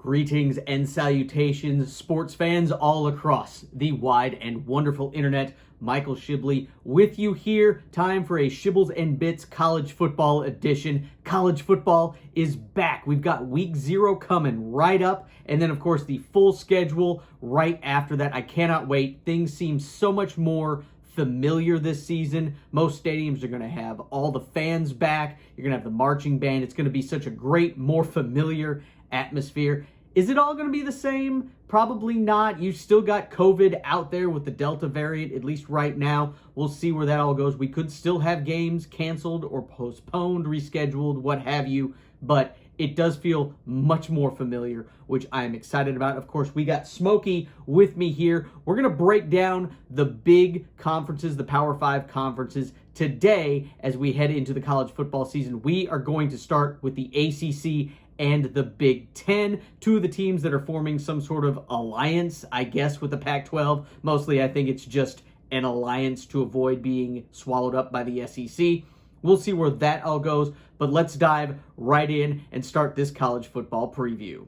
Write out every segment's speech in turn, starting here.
Greetings and salutations, sports fans all across the wide and wonderful internet. Michael Shibley with you here. Time for a Shibbles and Bits college football edition. College football is back. We've got week 0 coming right up, and then of course the full schedule right after that. I cannot wait. Things seem so much more familiar this season. Most stadiums are going to have all the fans back. You're going to have the marching band. It's going to be such a great, more familiar atmosphere. Is it all going to be the same? Probably not. You still got COVID out there with the Delta variant, at least right now. We'll see where that all goes. We could still have games canceled or postponed, rescheduled, what have you, but it does feel much more familiar, which I am excited about. Of course, we got Smokey with me here. We're going to break down the big conferences, the Power 5 conferences today as we head into the college football season. We are going to start with the ACC and the Big Ten, two of the teams that are forming some sort of alliance, I guess, with the Pac-12. Mostly, I think it's just an alliance to avoid being swallowed up by the SEC. We'll see where that all goes, but let's dive right in and start this college football preview.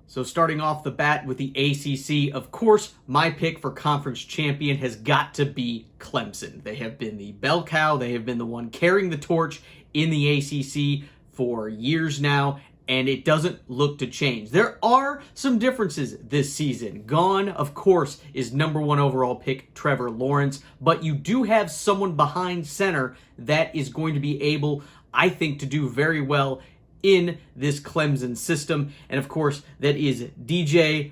So starting off the bat with the ACC, of course, my pick for conference champion has got to be Clemson. They have been the bell cow. They have been the one carrying the torch in the ACC for years now, and it doesn't look to change. There are some differences this season. Gone, of course, is #1 overall pick Trevor Lawrence, but you do have someone behind center that is going to be able, I think, to do very well in this Clemson system. And of course, that is DJ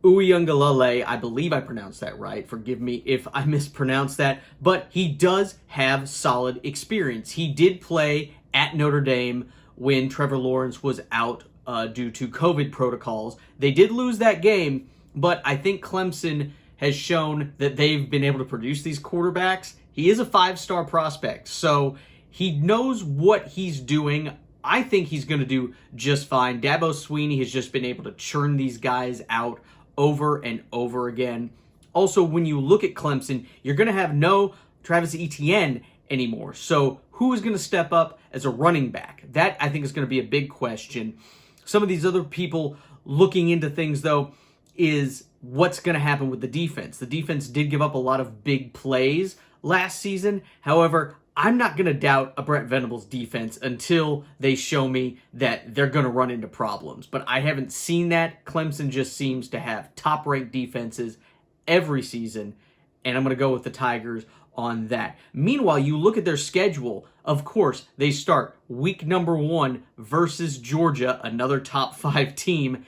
Uiagalelei. I believe I pronounced that right. Forgive me if I mispronounced that. But he does have solid experience. He did play at Notre Dame when Trevor Lawrence was out due to COVID protocols. They did lose that game, but I think Clemson has shown that they've been able to produce these quarterbacks. He is a 5-star prospect, so he knows what he's doing. I think he's going to do just fine. Dabo Swinney has just been able to churn these guys out over and over again. Also, when you look at Clemson, you're going to have no Travis Etienne anymore. So who is going to step up as a running back? That, I think, is going to be a big question. Some of these other people looking into things, though, is what's going to happen with the defense. The defense did give up a lot of big plays last season. However, I'm not going to doubt a Brent Venables defense until they show me that they're going to run into problems. But I haven't seen that. Clemson just seems to have top-ranked defenses every season, and I'm going to go with the Tigers on that. Meanwhile, you look at their schedule. Of course, they start week #1 versus Georgia, another top 5 team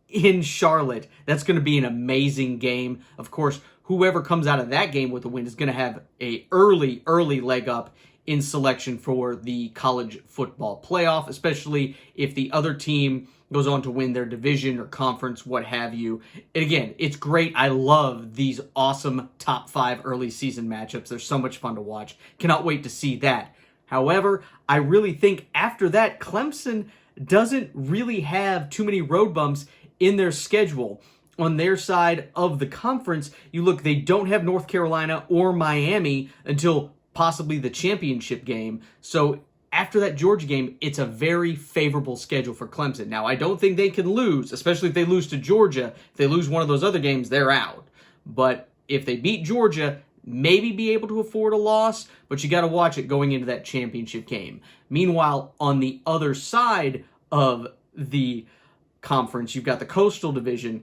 in Charlotte. That's going to be an amazing game. Of course, whoever comes out of that game with a win is going to have a early leg up in selection for the college football playoff, especially if the other team goes on to win their division or conference, what have you. And again, it's great. I love these awesome top 5 early season matchups. They're so much fun to watch. Cannot wait to see that. However, I really think after that, Clemson doesn't really have too many road bumps in their schedule. On their side of the conference, you look, they don't have North Carolina or Miami until possibly the championship game. So after that Georgia game, it's a very favorable schedule for Clemson. Now, I don't think they can lose, especially if they lose to Georgia. If they lose one of those other games, they're out. But if they beat Georgia, maybe be able to afford a loss, but you got to watch it going into that championship game. Meanwhile, on the other side of the conference, you've got the Coastal Division.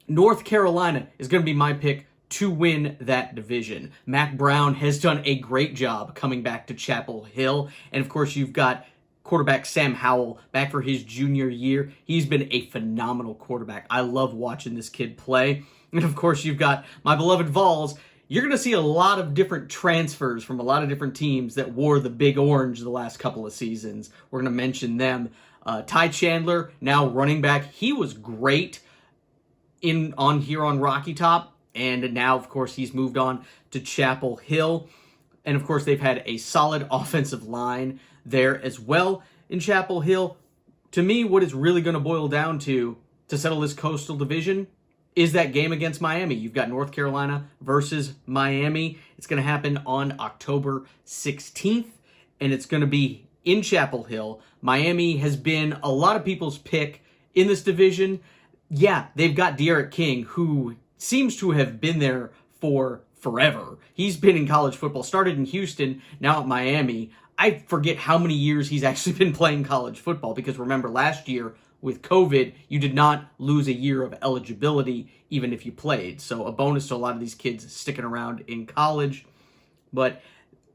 North Carolina is going to be my pick to win that division. Mac Brown has done a great job coming back to Chapel Hill. And of course, you've got quarterback Sam Howell back for his junior year. He's been a phenomenal quarterback. I love watching this kid play. And of course, you've got my beloved Vols. You're going to see a lot of different transfers from a lot of different teams that wore the big orange the last couple of seasons. We're going to mention them. Ty Chandler, now running back. He was great on Rocky Top, and now, of course, he's moved on to Chapel Hill. And, of course, they've had a solid offensive line there as well in Chapel Hill. To me, what it's really going to boil down to settle this Coastal Division is that game against Miami. You've got North Carolina versus Miami. It's going to happen on October 16th, and it's going to be in Chapel Hill. Miami has been a lot of people's pick in this division. Yeah, they've got De'Aaron King, who seems to have been there for forever. He's been in college football, started in Houston, now at Miami. I forget how many years he's actually been playing college football, because remember last year with COVID, you did not lose a year of eligibility even if you played. So a bonus to a lot of these kids sticking around in college. But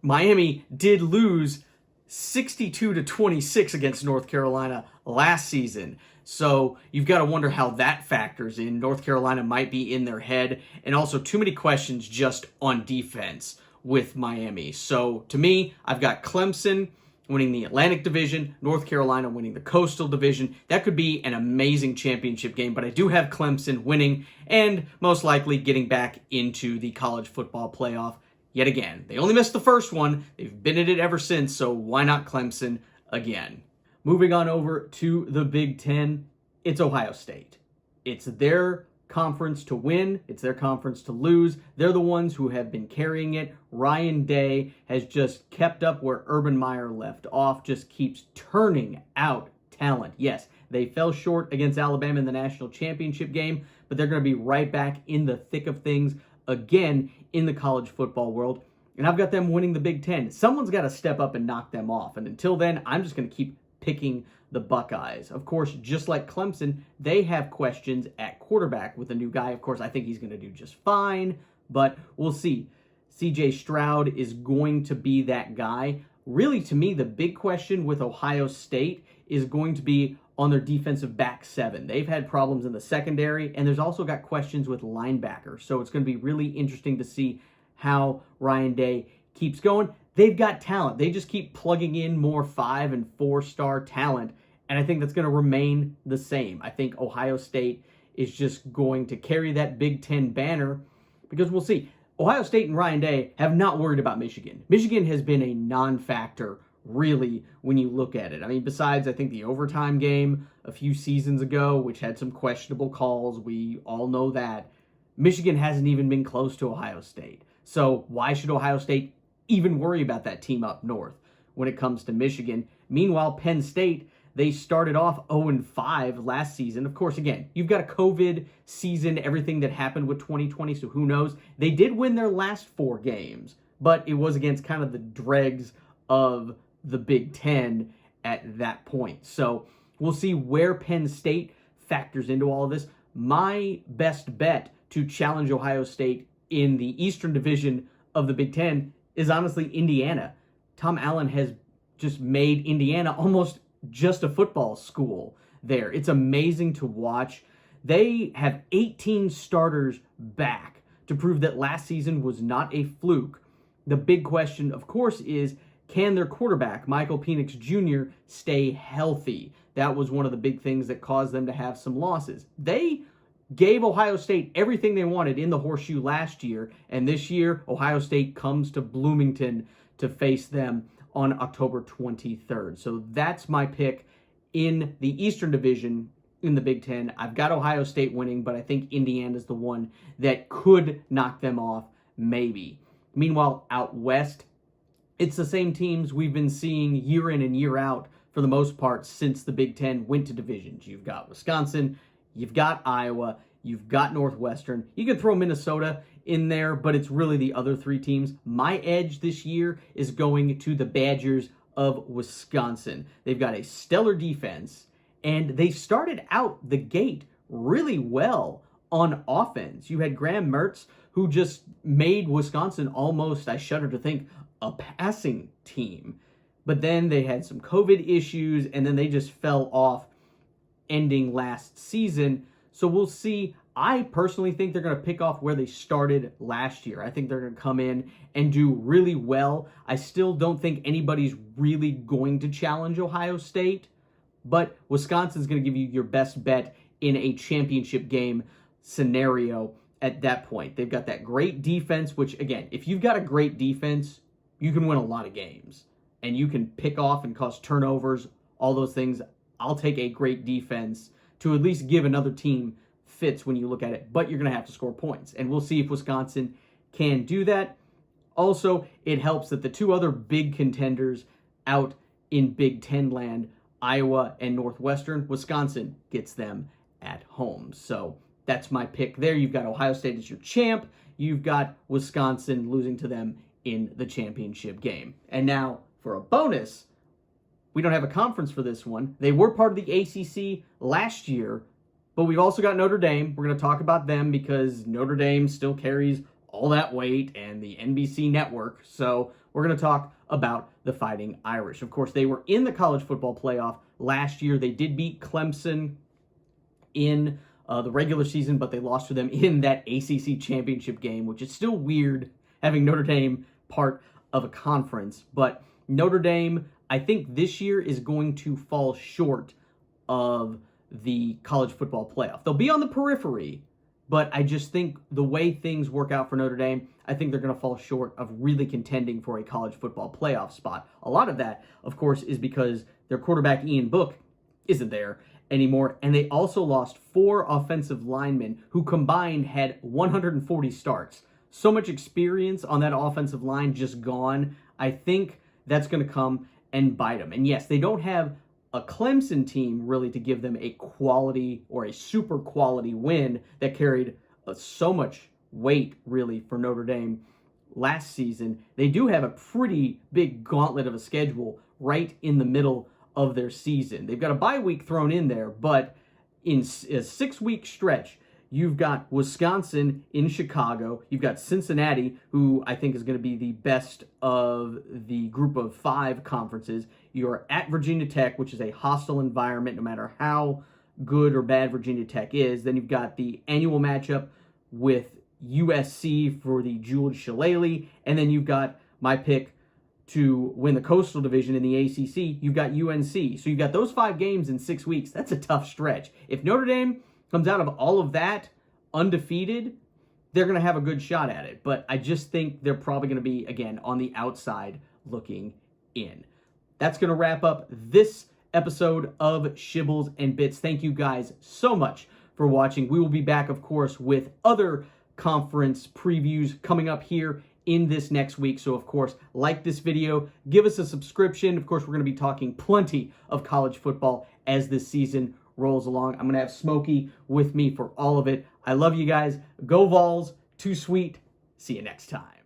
Miami did lose 62-26 against North Carolina last season. So you've got to wonder how that factors in. North Carolina might be in their head, and also too many questions just on defense with Miami. So to me, I've got Clemson winning the Atlantic Division, North Carolina winning the Coastal Division. That could be an amazing championship game, but I do have Clemson winning and most likely getting back into the college football playoff yet again. They only missed the first one. They've been at it ever since, so why not Clemson again? Moving on over to the Big Ten, it's Ohio State. It's their conference to win. It's their conference to lose. They're the ones who have been carrying it. Ryan Day has just kept up where Urban Meyer left off, just keeps turning out talent. Yes, they fell short against Alabama in the national championship game, but they're going to be right back in the thick of things again in the college football world. And I've got them winning the Big Ten. Someone's got to step up and knock them off. And until then, I'm just going to keep picking the Buckeyes. Of course, just like Clemson, they have questions at quarterback with a new guy. Of course, I think he's going to do just fine, but we'll see. CJ Stroud is going to be that guy. Really, to me, the big question with Ohio State is going to be on their defensive back seven. They've had problems in the secondary, and there's also got questions with linebackers. So it's going to be really interesting to see how Ryan Day keeps going. They've got talent. They just keep plugging in more 5- and 4-star talent, and I think that's going to remain the same. I think Ohio State is just going to carry that Big Ten banner, because we'll see. Ohio State and Ryan Day have not worried about Michigan. Michigan has been a non-factor, really, when you look at it. I mean, besides, I think, the overtime game a few seasons ago, which had some questionable calls, we all know that, Michigan hasn't even been close to Ohio State. So why should Ohio State even worry about that team up north when it comes to Michigan? Meanwhile, Penn State, they started off 0-5 last season. Of course, again, you've got a COVID season, everything that happened with 2020, so who knows? They did win their last 4 games, but it was against kind of the dregs of the Big Ten at that point. So we'll see where Penn State factors into all of this. My best bet to challenge Ohio State in the Eastern Division of the Big Ten is honestly Indiana. Tom Allen has just made Indiana almost just a football school there. It's amazing to watch. They have 18 starters back to prove that last season was not a fluke. The big question, of course, is can their quarterback, Michael Penix Jr., stay healthy? That was one of the big things that caused them to have some losses. They gave Ohio State everything they wanted in the horseshoe last year, and this year, Ohio State comes to Bloomington to face them on October 23rd. So that's my pick in the Eastern Division in the Big Ten. I've got Ohio State winning, but I think Indiana's the one that could knock them off, maybe. Meanwhile, out west, it's the same teams we've been seeing year in and year out for the most part since the Big Ten went to divisions. You've got Wisconsin, you've got Iowa, you've got Northwestern. You can throw Minnesota in there, but it's really the other 3 teams. My edge this year is going to the Badgers of Wisconsin. They've got a stellar defense, and they started out the gate really well on offense. You had Graham Mertz, who just made Wisconsin almost, I shudder to think, a passing team. But then they had some COVID issues, and then they just fell off ending last season. So we'll see. I personally think they're going to pick off where they started last year. I think they're going to come in and do really well. I still don't think anybody's really going to challenge Ohio State, but Wisconsin's going to give you your best bet in a championship game scenario at that point. They've got that great defense, which, again, if you've got a great defense, you can win a lot of games, and you can pick off and cause turnovers, all those things. I'll take a great defense to at least give another team fits when you look at it, but you're going to have to score points, and we'll see if Wisconsin can do that. Also, it helps that the 2 other big contenders out in Big Ten land Iowa and Northwestern. Wisconsin gets them at home. So that's my pick there. You've got Ohio State as your champ. You've got Wisconsin losing to them in the championship game. And now for a bonus, we don't have a conference for this one. They were part of the ACC last year, but we've also got Notre Dame. We're going to talk about them because Notre Dame still carries all that weight and the NBC network. So we're going to talk about the Fighting Irish. Of course, they were in the college football playoff last year. They did beat Clemson in the regular season, but they lost to them in that ACC championship game, which is still weird having Notre Dame part of a conference. But Notre Dame, I think this year is going to fall short of the college football playoff. They'll be on the periphery, but I just think the way things work out for Notre Dame, I think they're going to fall short of really contending for a college football playoff spot. A lot of that, of course, is because their quarterback Ian Book isn't there anymore, and they also lost 4 offensive linemen who combined had 140 starts. So much experience on that offensive line just gone. I think that's going to come and bite them. And yes, they don't have a Clemson team really to give them a quality or a super quality win that carried so much weight really for Notre Dame last season. They do have a pretty big gauntlet of a schedule right in the middle of their season. They've got a bye week thrown in there, but in a 6-week stretch, you've got Wisconsin in Chicago. You've got Cincinnati, who I think is going to be the best of the group of 5 conferences. You're at Virginia Tech, which is a hostile environment no matter how good or bad Virginia Tech is. Then you've got the annual matchup with USC for the Jules Shillelagh. And then you've got my pick to win the Coastal Division in the ACC. You've got UNC. So you've got those 5 games in 6 weeks. That's a tough stretch. If Notre Dame comes out of all of that undefeated, they're going to have a good shot at it. But I just think they're probably going to be, again, on the outside looking in. That's going to wrap up this episode of Shibbles and Bits. Thank you guys so much for watching. We will be back, of course, with other conference previews coming up here in this next week. So, of course, like this video, give us a subscription. Of course, we're going to be talking plenty of college football as this season rolls along. I'm going to have Smokey with me for all of it. I love you guys. Go Vols. Too sweet. See you next time.